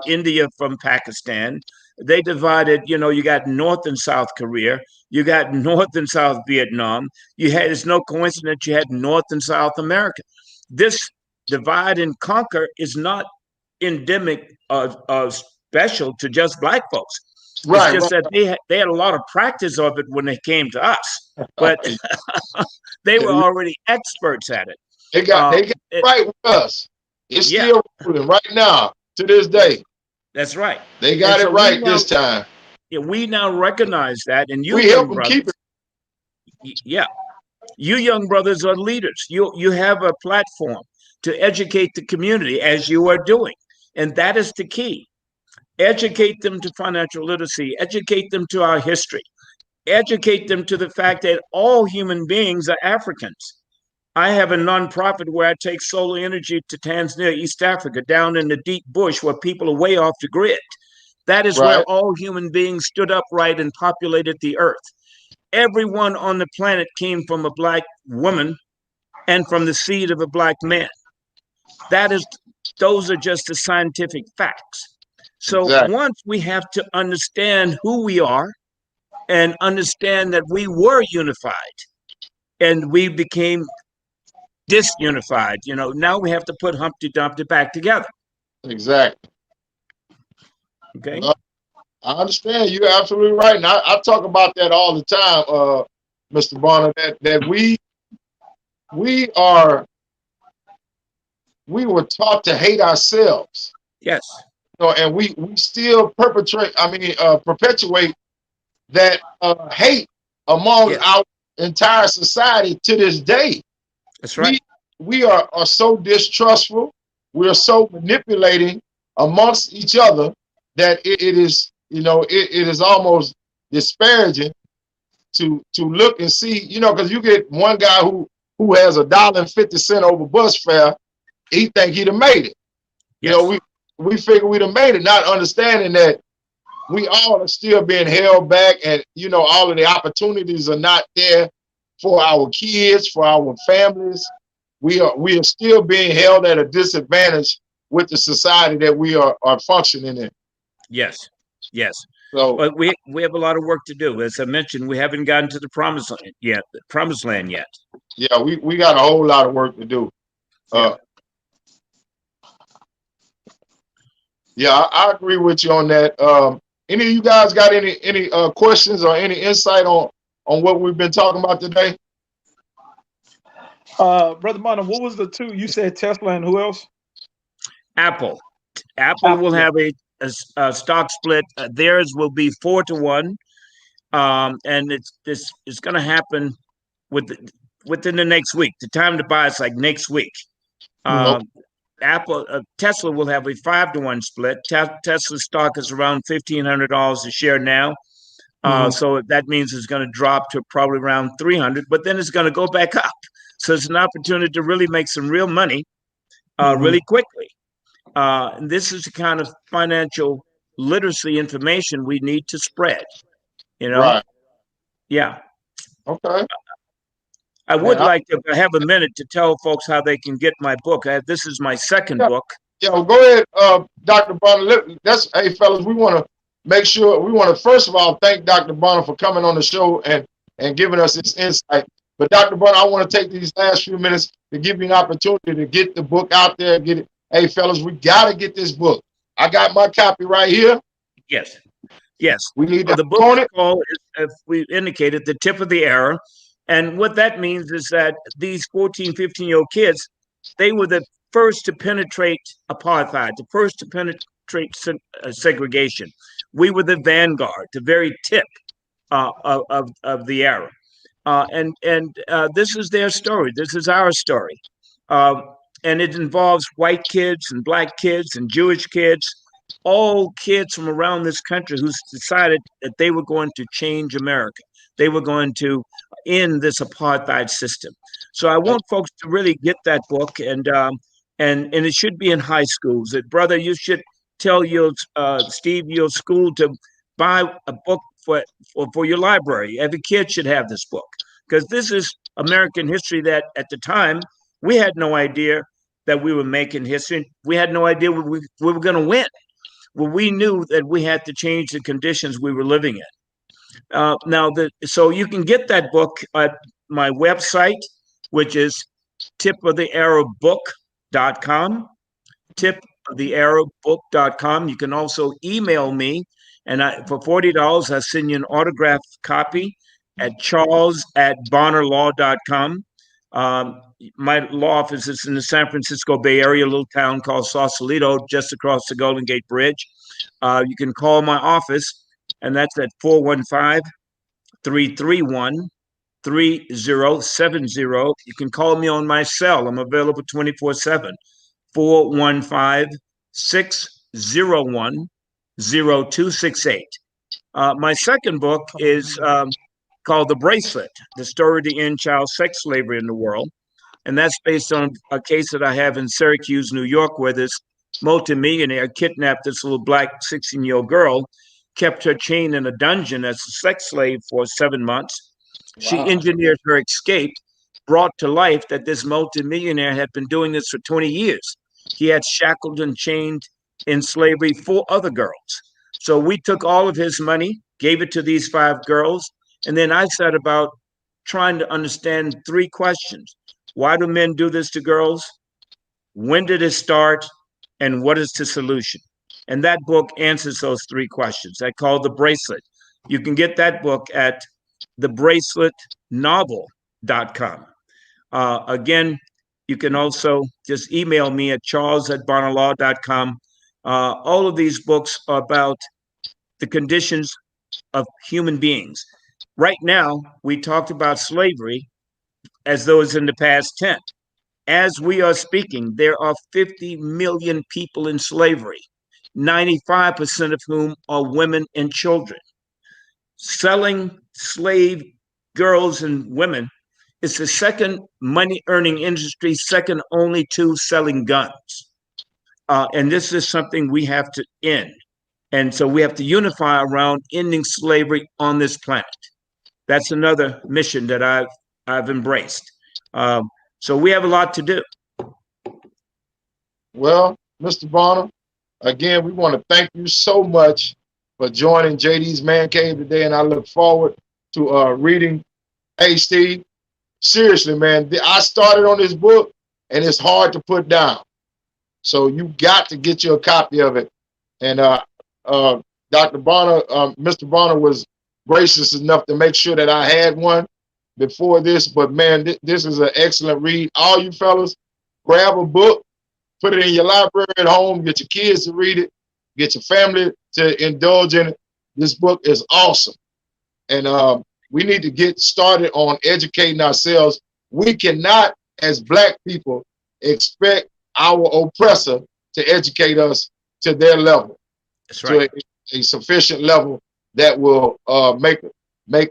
India from Pakistan. They divided, you got North and South Korea. You got North and South Vietnam. It's no coincidence you had North and South America. This divide and conquer is not endemic special to just Black folks. It's just that they had a lot of practice of it when they came to us, but they were already experts at it. They got it right with us. It's still ruling right now to this day. That's right. They got it right this time. Yeah, we now recognize that, and we help them keep it. Yeah, you young brothers are leaders. You have a platform to educate the community as you are doing, and that is the key. Educate them to financial literacy, educate them to our history, educate them to the fact that all human beings are Africans. I have a nonprofit where I take solar energy to Tanzania, East Africa, down in the deep bush where people are way off the grid. That is where all human beings stood upright and populated the earth. Everyone on the planet came from a Black woman and from the seed of a Black man. That is those are just the scientific facts. So Exactly. once we have to understand who we are and understand that we were unified and we became disunified, now we have to put Humpty Dumpty back together. Exactly. Okay. Well, I understand. You're absolutely right. And I talk about that all the time, Mr. Bonner, that we were taught to hate ourselves. Yes. And we still perpetuate that hate among our entire society to this day. That's right. We are so distrustful. We are so manipulating amongst each other that it is, it is almost disparaging to look and see, because you get one guy who has $1.50 over bus fare, he think he'd have made it. Yes. We figure we'd have made it, not understanding that we all are still being held back, and all of the opportunities are not there for our kids, for our families. We are still being held at a disadvantage with the society that we are functioning in. Yes. Yes. So, but we have a lot of work to do. As I mentioned, we haven't gotten to the promised land yet. Yeah, we got a whole lot of work to do. Yeah, I agree with you on that. Any of you guys got any questions or any insight on what we've been talking about today? Brother Bonner, what was the two? You said Tesla and who else? Apple will have a stock split. Theirs will be 4-1, and it's going to happen within the next week. The time to buy is like next week. Tesla will have a 5-1 split. Tesla stock is around $1,500 a share now. So that means it's going to drop to probably around 300, but then it's going to go back up. So it's an opportunity to really make some real money really quickly. This is the kind of financial literacy information we need to spread. Right. Yeah. Okay. I would like to have a minute to tell folks how they can get my book. This is my second book. Yeah, well, go ahead, Dr. Bonner. Hey, fellas, we want to make sure, we want to first of all thank Dr. Bonner for coming on the show and giving us this insight. But Dr. Bonner, I want to take these last few minutes to give you an opportunity to get the book out there. Get it. Hey, fellas, we got to get this book. I got my copy right here. Yes. Yes. We need to the book is called, as we indicated, The Tip of the Arrow. And what that means is that these 14, 15-year-old kids, they were the first to penetrate apartheid, the first to penetrate segregation. We were the vanguard, the very tip of the arrow. And this is their story. This is our story. And it involves white kids and black kids and Jewish kids, all kids from around this country who decided that they were going to change America. They were going to end this apartheid system. So I want folks to really get that book, and it should be in high schools. Brother, you should tell your Steve, your school, to buy a book for your library. Every kid should have this book, because this is American history that at the time we had no idea that we were making history. We had no idea we were going to win. Well, we knew that we had to change the conditions we were living in. So you can get that book at my website, which is tipofthearrowbook.com, tipofthearrowbook.com. You can also email me, and for $40, I'll send you an autographed copy at charles@bonnerlaw.com. My law office is in the San Francisco Bay Area, a little town called Sausalito, just across the Golden Gate Bridge. You can call my office, and that's at 415-331-3070. You can call me on my cell. I'm available 24/7, 415-601-0268. My second book is called The Bracelet, The Story to End Child Sex Slavery in the World. And that's based on a case that I have in Syracuse, New York, where this multimillionaire kidnapped this little black 16-year-old girl, kept her chained in a dungeon as a sex slave for 7 months. Wow. She engineered her escape, brought to life that this multimillionaire had been doing this for 20 years. he had shackled and chained in slavery 4 other girls. So we took all of his money, gave it to these 5 girls, and then I set about trying to understand 3 questions. Why do men do this to girls? When did it start? And what is the solution? And that book answers those 3 questions. I call The Bracelet. You can get that book at thebraceletnovel.com. Again, you can also just email me at charles@barnalaw.com. All of these books are about the conditions of human beings. Right now, we talked about slavery as though it's in the past tense. As we are speaking, there are 50 million people in slavery, 95% of whom are women and children. Selling slave girls and women is the second money-earning industry, second only to selling guns. And this is something we have to end. And so we have to unify around ending slavery on this planet. That's another mission that I've embraced. So we have a lot to do. Well, Mr. Bonner, again, we want to thank you so much for joining JD's Man Cave today, and I look forward to reading. Hey, Steve, seriously, man, I started on this book, and it's hard to put down. So you got to get you a copy of it. And Dr. Bonner, Mr. Bonner was gracious enough to make sure that I had one before this. But man, this is an excellent read. All you fellas, grab a book, put it in your library at home, get your kids to read it, get your family to indulge in it. This book is awesome. And we need to get started on educating ourselves. We cannot, as Black people, expect our oppressor to educate us to their level. That's right. To a sufficient level that will make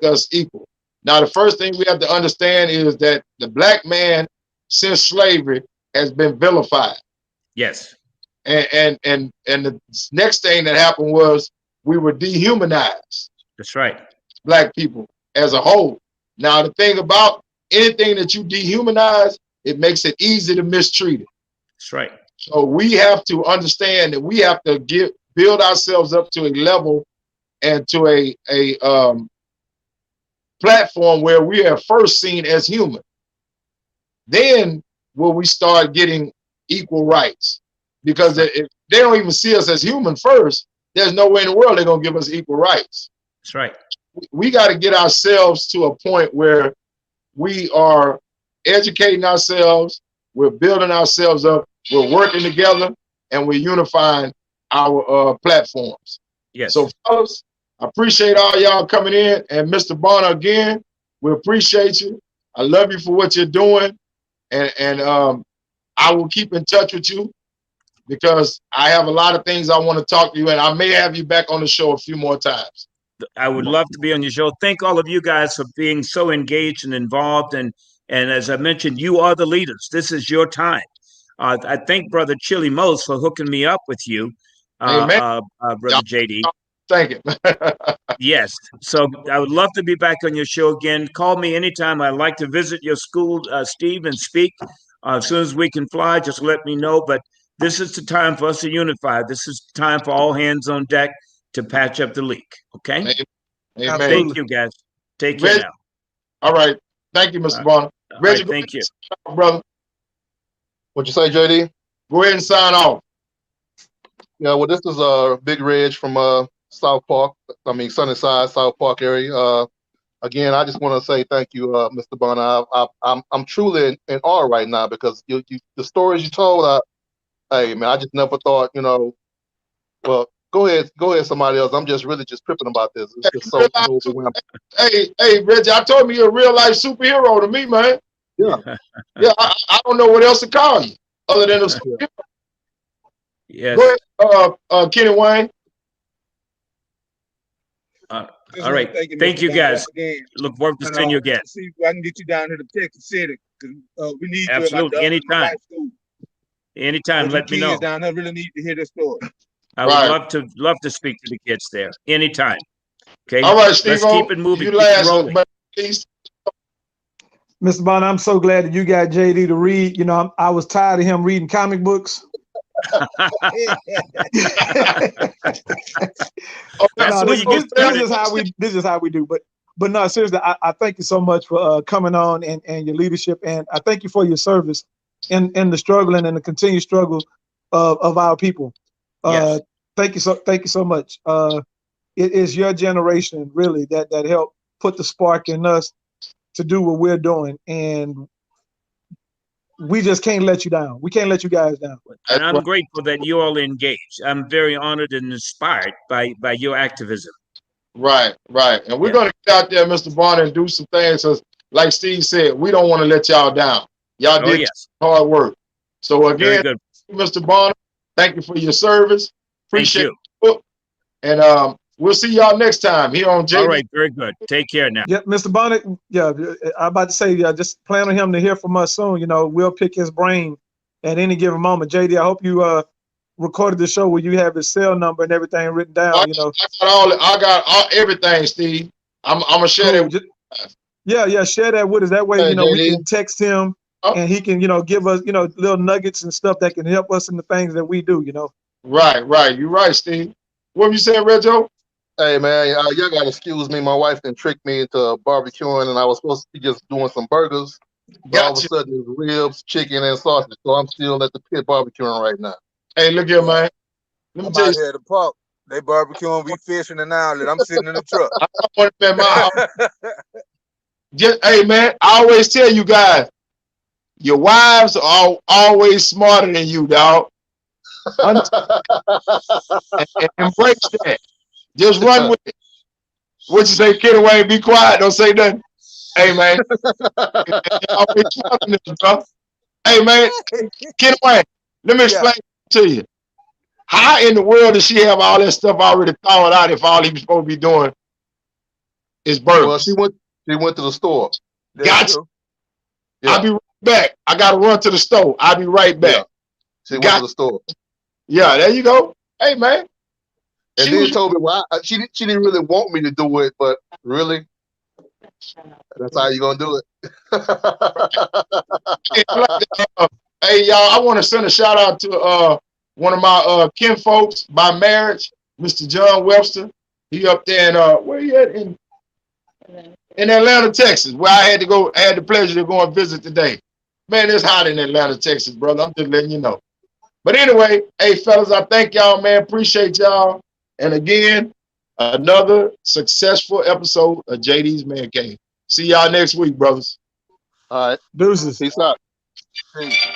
us equal. Now, the first thing we have to understand is that the Black man since slavery has been vilified. Yes. And the next thing that happened was we were dehumanized. That's right. Black people as a whole. Now, the thing about anything that you dehumanize, it makes it easy to mistreat it. That's right. So we have to understand that we have to build ourselves up to a level and to a platform where we are first seen as human. Then will we start getting equal rights? Because if they don't even see us as human first, there's no way in the world they're going to give us equal rights. That's right. We got to get ourselves to a point where we are educating ourselves, we're building ourselves up, we're working together, and we're unifying our platforms. Yes. So, fellas, I appreciate all y'all coming in. And Mr. Bonner, again, we appreciate you. I love you for what you're doing. And I will keep in touch with you because I have a lot of things I want to talk to you, and I may have you back on the show a few more times. I would love to be on your show. Thank all of you guys for being so engaged and involved. And as I mentioned, you are the leaders. This is your time. I thank Brother Chili Most for hooking me up with you, Brother JD. Thank you. Yes. So I would love to be back on your show again. Call me anytime. I'd like to visit your school, Steve, and speak. As soon as we can fly, just let me know. But this is the time for us to unify. This is the time for all hands on deck to patch up the leak. Okay? Amen. Thank you, guys. Take care now. All right. Thank you, Mr. Bonner. Reggie, thank you. Brother. What'd you say, JD? Go ahead and sign off. Yeah, well, this is Big Reg from South Park. I mean, Sunnyside, South Park area. Again, I just want to say thank you, Mr. Bonner. I'm truly in awe right now because the stories you told. Hey, man, I just never thought, well, go ahead, somebody else. I'm just really tripping about this. It's just so overwhelming. Hey, Reggie, I told me you're a real life superhero to me, man. Yeah. Yeah, I don't know what else to call you other than a superhero. Yes. Go ahead, Kenny Wayne. All right. Thank you, guys. Look forward to seeing you again. See if I can get you down here to Texas City because we need you. Absolutely. Anytime. Anytime. Let me know. Down there really need to hear this story. I would love to speak to the kids there. Anytime. Okay. All right, Steve. Let's keep it moving. You last, please. Mr. Bonner, I'm so glad that you got JD to read. I was tired of him reading comic books. That's No, where you get started. this is how we do. But no, seriously, I thank you so much for coming on and your leadership, and I thank you for your service in the struggle and in the continued struggle of our people. Yes. Thank you so much. It is your generation really that helped put the spark in us to do what we're doing, and we just can't let you down. We can't let you guys down. And I'm grateful that you all engaged. I'm very honored and inspired by your activism. Right. And we're gonna get out there, Mr. Bonner, and do some things. Cause like Steve said, we don't want to let y'all down. Y'all did hard work. So again, Mr. Bonner, thank you for your service. Appreciate it. And we'll see y'all next time here on JD. All right, very good. Take care now. Yeah, Mr. Bonnet. Yeah, I'm about to say, just plan on him to hear from us soon. We'll pick his brain at any given moment. JD, I hope you recorded the show where you have his cell number and everything written down. I got everything, Steve. I'm gonna share that. Yeah, share that with us. That way, we can text him and he can, give us, little nuggets and stuff that can help us in the things that we do. Right. You're right, Steve. What you saying, Reggio? Hey man, y'all gotta excuse me. My wife then tricked me into barbecuing, and I was supposed to be just doing some burgers. But all of a sudden, it was ribs, chicken, and sausage. So I'm still at the pit barbecuing right now. Hey, look here, man. Let me I'm tell out you. here at the park. They barbecuing, we fishing in the outlet. I'm sitting in the truck. I want to my house. Hey man, I always tell you guys, your wives are always smarter than you, dog. Embrace that. Just run with it. What you say, Kenny Wayne? Be quiet. Don't say nothing. Hey man. Hey man, Kenny Wayne. Let me explain to you. How in the world does she have all that stuff already thawed out if all he was supposed to be doing is burgers? Well, she went to the store. Gotcha. Yeah. I'll be right back. I gotta run to the store. I'll be right back. Yeah. She went to the store. Yeah, there you go. Hey man. And then told me, well, she didn't really want me to do it, but really, that's how you gonna do it. Hey y'all, I want to send a shout out to one of my kin folks by marriage, Mr. John Webster. He up there in where he at in Atlanta, Texas, where I had the pleasure to go and visit today. Man, it's hot in Atlanta, Texas, brother. I'm just letting you know. But anyway, hey fellas, I thank y'all, man. Appreciate y'all. And again, another successful episode of JD's Man Cave. See y'all next week, brothers. All right. Deuces. Peace out. Peace.